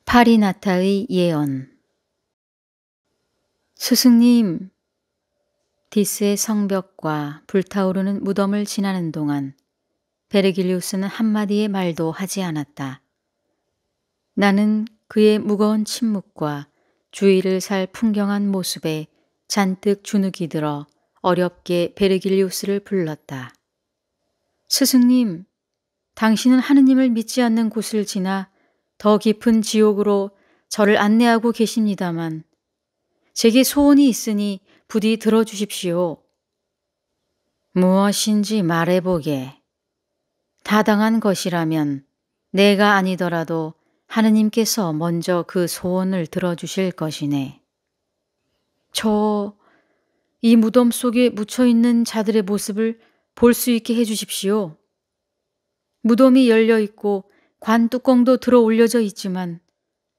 파리나타의 예언. 스승님, 디스의 성벽과 불타오르는 무덤을 지나는 동안 베르길리우스는 한마디의 말도 하지 않았다. 나는 그의 무거운 침묵과 주위를 살 풍경한 모습에 잔뜩 주눅이 들어 어렵게 베르길리우스를 불렀다. 스승님, 당신은 하느님을 믿지 않는 곳을 지나 더 깊은 지옥으로 저를 안내하고 계십니다만 제게 소원이 있으니 부디 들어주십시오. 무엇인지 말해보게. 타당한 것이라면 내가 아니더라도 하느님께서 먼저 그 소원을 들어주실 것이네. 이 무덤 속에 묻혀있는 자들의 모습을 볼 수 있게 해주십시오. 무덤이 열려있고 관 뚜껑도 들어 올려져 있지만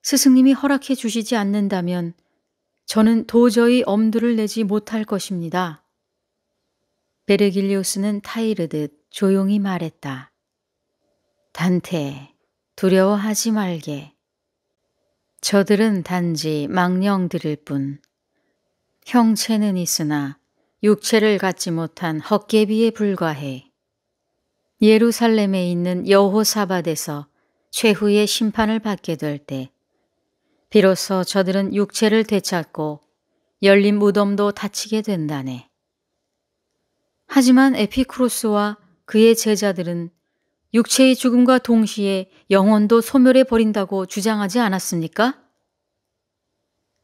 스승님이 허락해 주시지 않는다면 저는 도저히 엄두를 내지 못할 것입니다. 베르길리우스는 타이르듯 조용히 말했다. 단테, 두려워하지 말게. 저들은 단지 망령들일 뿐. 형체는 있으나 육체를 갖지 못한 헛개비에 불과해. 예루살렘에 있는 여호사밧에서 최후의 심판을 받게 될 때 비로소 저들은 육체를 되찾고 열린 무덤도 닫히게 된다네. 하지만 에피쿠로스와 그의 제자들은 육체의 죽음과 동시에 영혼도 소멸해 버린다고 주장하지 않았습니까?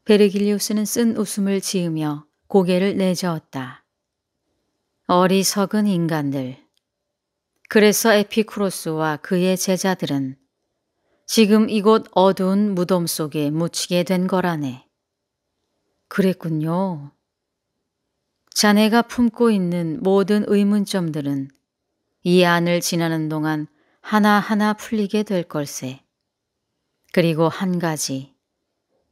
베르길리우스는 쓴 웃음을 지으며 고개를 내저었다. 어리석은 인간들. 그래서 에피쿠로스와 그의 제자들은 지금 이곳 어두운 무덤 속에 묻히게 된 거라네. 그랬군요. 자네가 품고 있는 모든 의문점들은 이 안을 지나는 동안 하나하나 풀리게 될 걸세. 그리고 한 가지,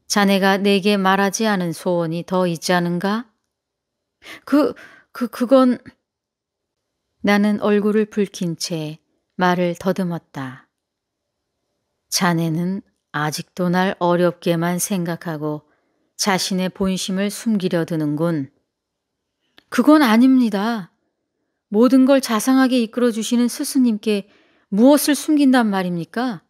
자네가 내게 말하지 않은 소원이 더 있지 않은가? 그건... 나는 얼굴을 붉힌 채 말을 더듬었다. 자네는 아직도 날 어렵게만 생각하고 자신의 본심을 숨기려 드는군. 그건 아닙니다. 모든 걸 자상하게 이끌어주시는 스승님께 무엇을 숨긴단 말입니까?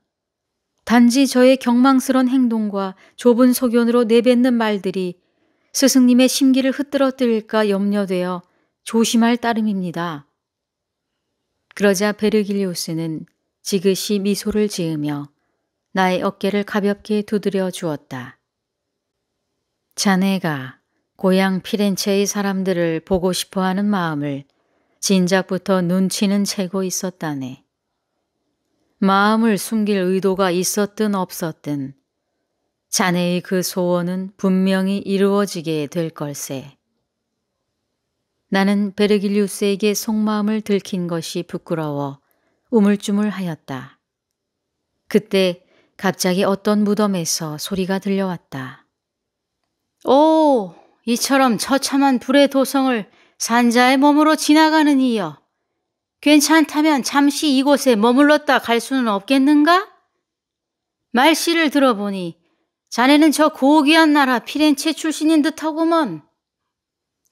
단지 저의 경망스런 행동과 좁은 소견으로 내뱉는 말들이 스승님의 심기를 흐트러뜨릴까 염려되어 조심할 따름입니다. 그러자 베르길리우스는 지그시 미소를 지으며 나의 어깨를 가볍게 두드려 주었다. 자네가 고향 피렌체의 사람들을 보고 싶어하는 마음을 진작부터 눈치는 채고 있었다네. 마음을 숨길 의도가 있었든 없었든 자네의 그 소원은 분명히 이루어지게 될 걸세. 나는 베르길리우스에게 속마음을 들킨 것이 부끄러워 우물쭈물하였다. 그때 갑자기 어떤 무덤에서 소리가 들려왔다. 오, 이처럼 처참한 불의 도성을 산자의 몸으로 지나가는 이여. 괜찮다면 잠시 이곳에 머물렀다 갈 수는 없겠는가? 말씨를 들어보니 자네는 저 고귀한 나라 피렌체 출신인 듯하구먼.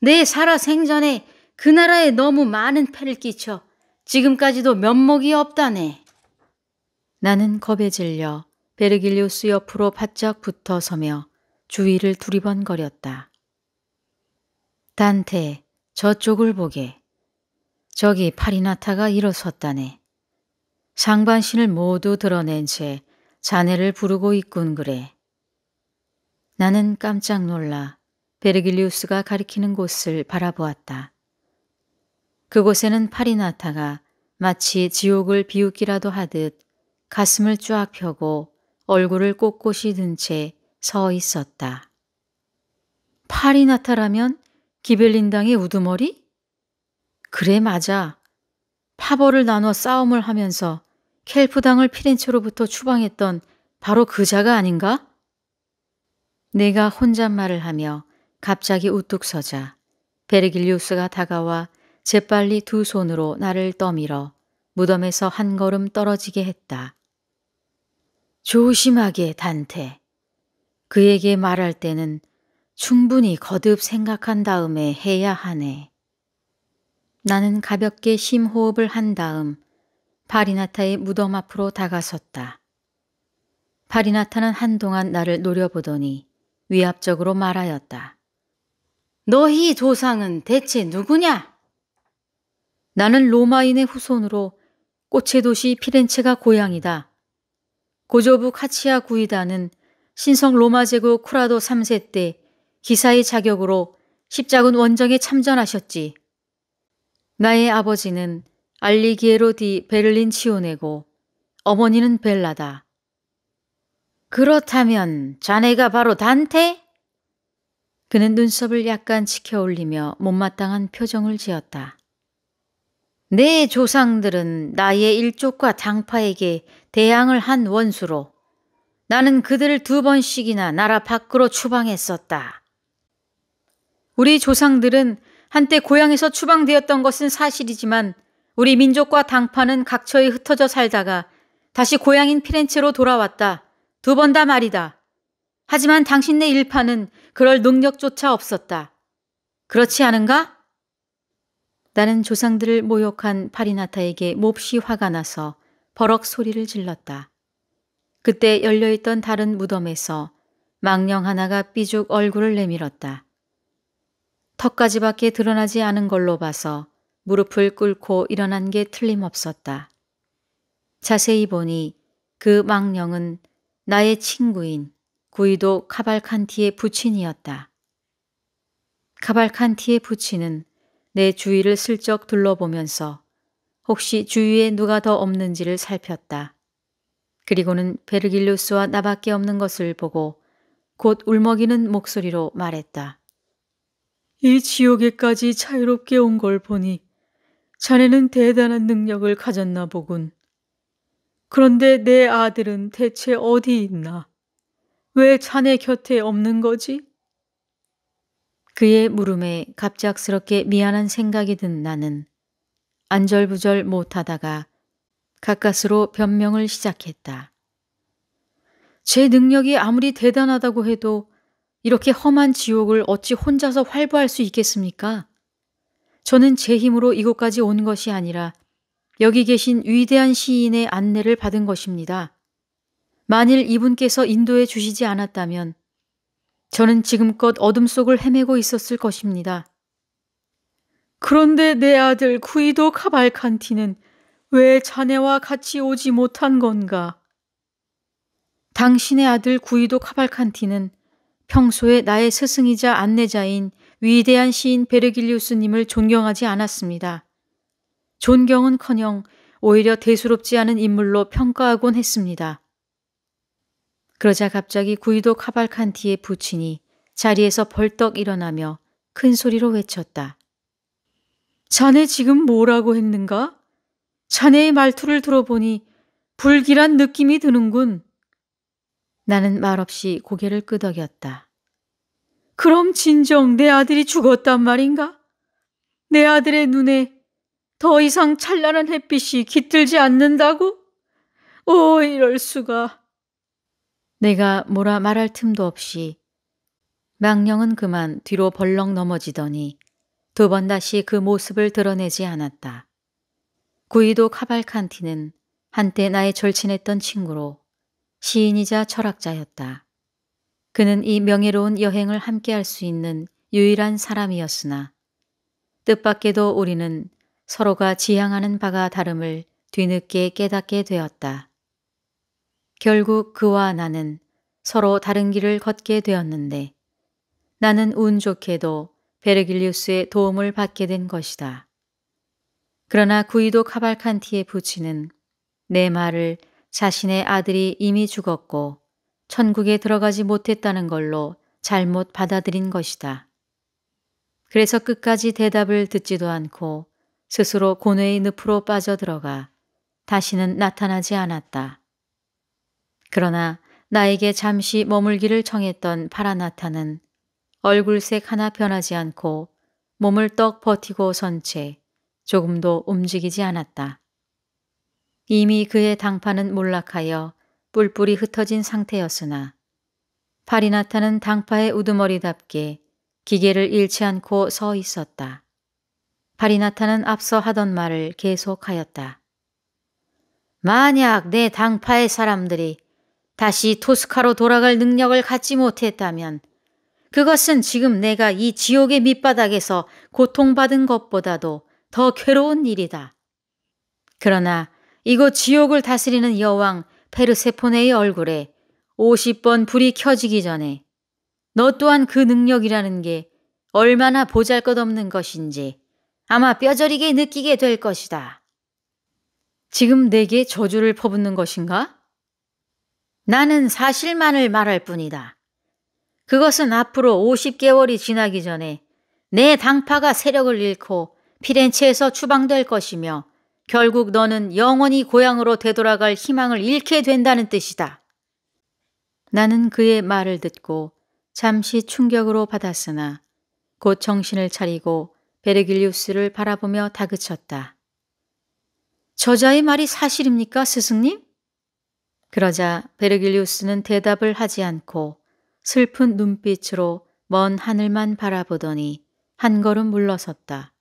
내 살아 생전에 그 나라에 너무 많은 패를 끼쳐 지금까지도 면목이 없다네. 나는 겁에 질려 베르길리우스 옆으로 바짝 붙어 서며 주위를 두리번거렸다. 단테, 저쪽을 보게. 저기 파리나타가 일어섰다네. 상반신을 모두 드러낸 채 자네를 부르고 있군 그래. 나는 깜짝 놀라 베르길리우스가 가리키는 곳을 바라보았다. 그곳에는 파리나타가 마치 지옥을 비웃기라도 하듯 가슴을 쫙 펴고 얼굴을 꼿꼿이 든 채 서 있었다. 파리나타라면 기벨린당의 우두머리? 그래 맞아. 파벌을 나눠 싸움을 하면서 켈프당을 피렌체로부터 추방했던 바로 그 자가 아닌가? 내가 혼잣말을 하며 갑자기 우뚝 서자 베르길리우스가 다가와 재빨리 두 손으로 나를 떠밀어 무덤에서 한 걸음 떨어지게 했다. 조심하게, 단테. 그에게 말할 때는 충분히 거듭 생각한 다음에 해야 하네. 나는 가볍게 심호흡을 한 다음 파리나타의 무덤 앞으로 다가섰다. 파리나타는 한동안 나를 노려보더니 위압적으로 말하였다. 너희 조상은 대체 누구냐? 나는 로마인의 후손으로 꽃의 도시 피렌체가 고향이다. 고조부 카치아 구이다는 신성 로마 제국 쿠라도 3세 때 기사의 자격으로 십자군 원정에 참전하셨지. 나의 아버지는 알리기에로 디 베를린 치오네고 어머니는 벨라다. 그렇다면 자네가 바로 단테? 그는 눈썹을 약간 치켜 올리며 못마땅한 표정을 지었다. 내 조상들은 나의 일족과 당파에게 대항을 한 원수로 나는 그들을 2번씩이나 나라 밖으로 추방했었다. 우리 조상들은 한때 고향에서 추방되었던 것은 사실이지만 우리 민족과 당파는 각처에 흩어져 살다가 다시 고향인 피렌체로 돌아왔다. 2번 다 말이다. 하지만 당신네 일파는 그럴 능력조차 없었다. 그렇지 않은가? 나는 조상들을 모욕한 파리나타에게 몹시 화가 나서 버럭 소리를 질렀다. 그때 열려있던 다른 무덤에서 망령 하나가 삐죽 얼굴을 내밀었다. 턱까지밖에 드러나지 않은 걸로 봐서 무릎을 꿇고 일어난 게 틀림없었다. 자세히 보니 그 망령은 나의 친구인 구이도 카발칸티의 부친이었다. 카발칸티의 부친은 내 주위를 슬쩍 둘러보면서 혹시 주위에 누가 더 없는지를 살폈다. 그리고는 베르길루스와 나밖에 없는 것을 보고 곧 울먹이는 목소리로 말했다. 이 지옥에까지 자유롭게 온 걸 보니 자네는 대단한 능력을 가졌나 보군. 그런데 내 아들은 대체 어디 있나? 왜 자네 곁에 없는 거지? 그의 물음에 갑작스럽게 미안한 생각이 든 나는 안절부절 못하다가 가까스로 변명을 시작했다. 제 능력이 아무리 대단하다고 해도 이렇게 험한 지옥을 어찌 혼자서 활보할 수 있겠습니까? 저는 제 힘으로 이곳까지 온 것이 아니라 여기 계신 위대한 시인의 안내를 받은 것입니다. 만일 이분께서 인도해 주시지 않았다면 저는 지금껏 어둠 속을 헤매고 있었을 것입니다. 그런데 내 아들 구이도 카발칸티는 왜 자네와 같이 오지 못한 건가? 당신의 아들 구이도 카발칸티는 평소에 나의 스승이자 안내자인 위대한 시인 베르길리우스님을 존경하지 않았습니다. 존경은커녕 오히려 대수롭지 않은 인물로 평가하곤 했습니다. 그러자 갑자기 구이도 카발칸티의 부친이 자리에서 벌떡 일어나며 큰 소리로 외쳤다. 자네 지금 뭐라고 했는가? 자네의 말투를 들어보니 불길한 느낌이 드는군. 나는 말없이 고개를 끄덕였다. 그럼 진정 내 아들이 죽었단 말인가? 내 아들의 눈에 더 이상 찬란한 햇빛이 깃들지 않는다고? 오, 이럴 수가. 내가 뭐라 말할 틈도 없이 망령은 그만 뒤로 벌렁 넘어지더니 2번 다시 그 모습을 드러내지 않았다. 구이도 카발칸티는 한때 나의 절친했던 친구로 시인이자 철학자였다. 그는 이 명예로운 여행을 함께할 수 있는 유일한 사람이었으나 뜻밖에도 우리는 서로가 지향하는 바가 다름을 뒤늦게 깨닫게 되었다. 결국 그와 나는 서로 다른 길을 걷게 되었는데 나는 운 좋게도 베르길리우스의 도움을 받게 된 것이다. 그러나 구이도 카발칸티의 부친은 내 말을 자신의 아들이 이미 죽었고 천국에 들어가지 못했다는 걸로 잘못 받아들인 것이다. 그래서 끝까지 대답을 듣지도 않고 스스로 고뇌의 늪으로 빠져들어가 다시는 나타나지 않았다. 그러나 나에게 잠시 머물기를 청했던 파라나타는 얼굴색 하나 변하지 않고 몸을 떡 버티고 선 채 조금도 움직이지 않았다. 이미 그의 당파는 몰락하여 뿔뿔이 흩어진 상태였으나 파리나타는 당파의 우두머리답게 기계를 잃지 않고 서 있었다. 파리나타는 앞서 하던 말을 계속하였다. 만약 내 당파의 사람들이 다시 토스카로 돌아갈 능력을 갖지 못했다면 그것은 지금 내가 이 지옥의 밑바닥에서 고통받은 것보다도 더 괴로운 일이다. 그러나 이곳 지옥을 다스리는 여왕 페르세포네의 얼굴에 50번 불이 켜지기 전에 너 또한 그 능력이라는 게 얼마나 보잘것없는 것인지 아마 뼈저리게 느끼게 될 것이다. 지금 내게 저주를 퍼붓는 것인가? 나는 사실만을 말할 뿐이다. 그것은 앞으로 50개월이 지나기 전에 내 당파가 세력을 잃고 피렌체에서 추방될 것이며 결국 너는 영원히 고향으로 되돌아갈 희망을 잃게 된다는 뜻이다. 나는 그의 말을 듣고 잠시 충격으로 받았으나 곧 정신을 차리고 베르길리우스를 바라보며 다그쳤다. 저자의 말이 사실입니까, 스승님? 그러자 베르길리우스는 대답을 하지 않고 슬픈 눈빛으로 먼 하늘만 바라보더니 한 걸음 물러섰다.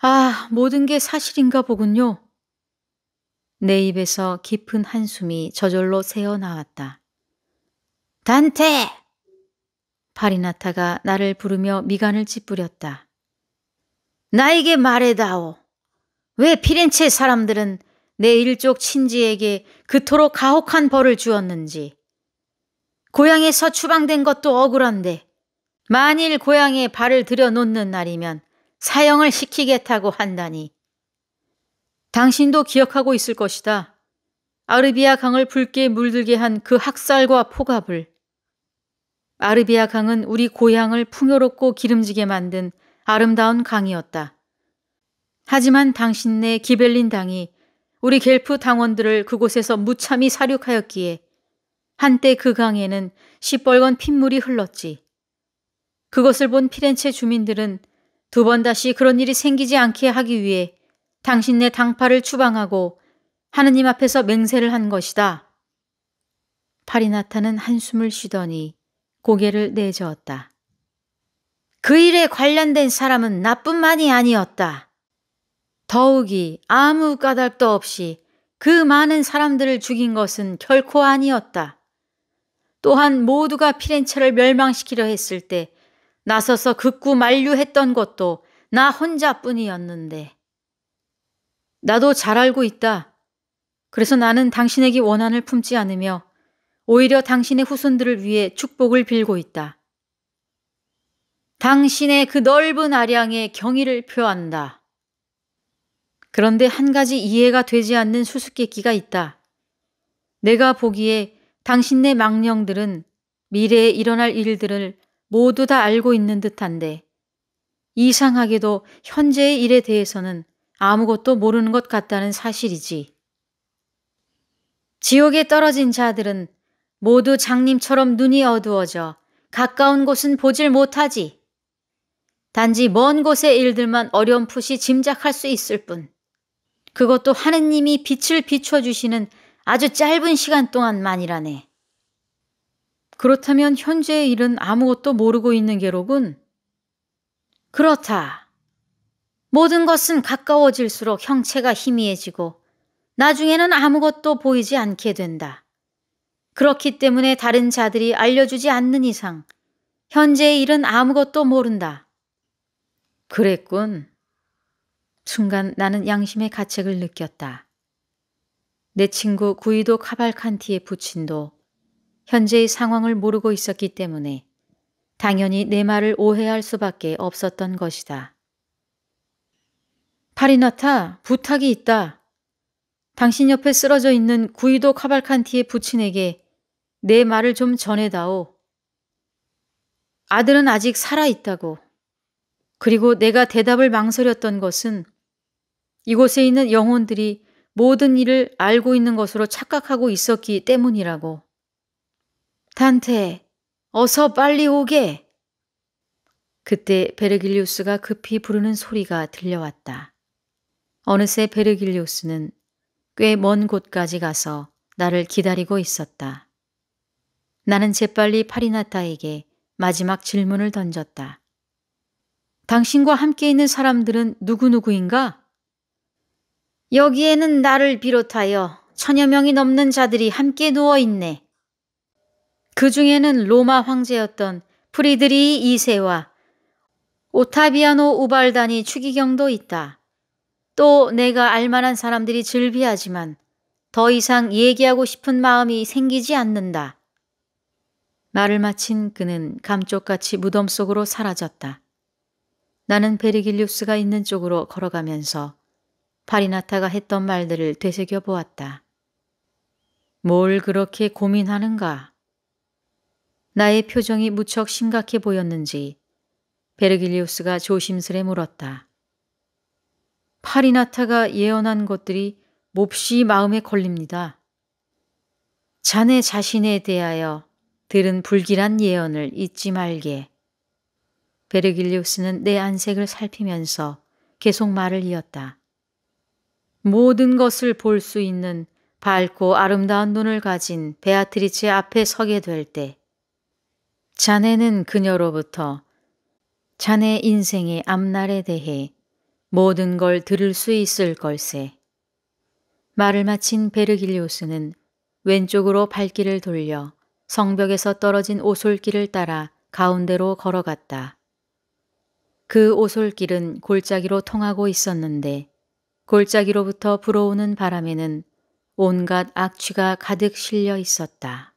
아, 모든 게 사실인가 보군요. 내 입에서 깊은 한숨이 저절로 새어나왔다. 단테! 파리나타가 나를 부르며 미간을 찌푸렸다. 나에게 말해다오. 왜 피렌체 사람들은 내 일족 친지에게 그토록 가혹한 벌을 주었는지. 고향에서 추방된 것도 억울한데 만일 고향에 발을 들여놓는 날이면 사형을 시키겠다고 한다니. 당신도 기억하고 있을 것이다. 아르비아 강을 붉게 물들게 한 그 학살과 포갑을. 아르비아 강은 우리 고향을 풍요롭고 기름지게 만든 아름다운 강이었다. 하지만 당신네 기벨린 당이 우리 겔프 당원들을 그곳에서 무참히 살육하였기에 한때 그 강에는 시뻘건 핏물이 흘렀지. 그것을 본 피렌체 주민들은 두 번 다시 그런 일이 생기지 않게 하기 위해 당신네 당파를 추방하고 하느님 앞에서 맹세를 한 것이다. 파리나타는 한숨을 쉬더니 고개를 내저었다. 그 일에 관련된 사람은 나뿐만이 아니었다. 더욱이 아무 까닭도 없이 그 많은 사람들을 죽인 것은 결코 아니었다. 또한 모두가 피렌체를 멸망시키려 했을 때 나서서 극구 만류했던 것도 나 혼자뿐이었는데. 나도 잘 알고 있다. 그래서 나는 당신에게 원한을 품지 않으며 오히려 당신의 후손들을 위해 축복을 빌고 있다. 당신의 그 넓은 아량에 경의를 표한다. 그런데 한 가지 이해가 되지 않는 수수께끼가 있다. 내가 보기에 당신네 망령들은 미래에 일어날 일들을 모두 다 알고 있는 듯한데 이상하게도 현재의 일에 대해서는 아무것도 모르는 것 같다는 사실이지. 지옥에 떨어진 자들은 모두 장님처럼 눈이 어두워져 가까운 곳은 보질 못하지. 단지 먼 곳의 일들만 어렴풋이 짐작할 수 있을 뿐. 그것도 하느님이 빛을 비춰주시는 아주 짧은 시간 동안만이라네. 그렇다면 현재의 일은 아무것도 모르고 있는 게로군. 그렇다. 모든 것은 가까워질수록 형체가 희미해지고 나중에는 아무것도 보이지 않게 된다. 그렇기 때문에 다른 자들이 알려주지 않는 이상 현재의 일은 아무것도 모른다. 그랬군. 순간 나는 양심의 가책을 느꼈다. 내 친구 구이도 카발칸티의 부친도 현재의 상황을 모르고 있었기 때문에 당연히 내 말을 오해할 수밖에 없었던 것이다. 파리나타, 부탁이 있다. 당신 옆에 쓰러져 있는 구이도 카발칸티의 부친에게 내 말을 좀 전해다오. 아들은 아직 살아있다고. 그리고 내가 대답을 망설였던 것은 이곳에 있는 영혼들이 모든 일을 알고 있는 것으로 착각하고 있었기 때문이라고. 단테, 어서 빨리 오게. 그때 베르길리우스가 급히 부르는 소리가 들려왔다. 어느새 베르길리우스는 꽤 먼 곳까지 가서 나를 기다리고 있었다. 나는 재빨리 파리나타에게 마지막 질문을 던졌다. 당신과 함께 있는 사람들은 누구누구인가? 여기에는 나를 비롯하여 1000여 명이 넘는 자들이 함께 누워있네. 그 중에는 로마 황제였던 프리드리히 2세와 오타비아노 우발단이 추기경도 있다. 또 내가 알만한 사람들이 즐비하지만 더 이상 얘기하고 싶은 마음이 생기지 않는다. 말을 마친 그는 감쪽같이 무덤 속으로 사라졌다. 나는 베르길리우스가 있는 쪽으로 걸어가면서 파리나타가 했던 말들을 되새겨 보았다. 뭘 그렇게 고민하는가? 나의 표정이 무척 심각해 보였는지 베르길리우스가 조심스레 물었다. 파리나타가 예언한 것들이 몹시 마음에 걸립니다. 자네 자신에 대하여 들은 불길한 예언을 잊지 말게. 베르길리우스는 내 안색을 살피면서 계속 말을 이었다. 모든 것을 볼 수 있는 밝고 아름다운 눈을 가진 베아트리체 앞에 서게 될 때 자네는 그녀로부터 자네 인생의 앞날에 대해 모든 걸 들을 수 있을 걸세. 말을 마친 베르길리우스는 왼쪽으로 발길을 돌려 성벽에서 떨어진 오솔길을 따라 가운데로 걸어갔다. 그 오솔길은 골짜기로 통하고 있었는데 골짜기로부터 불어오는 바람에는 온갖 악취가 가득 실려 있었다.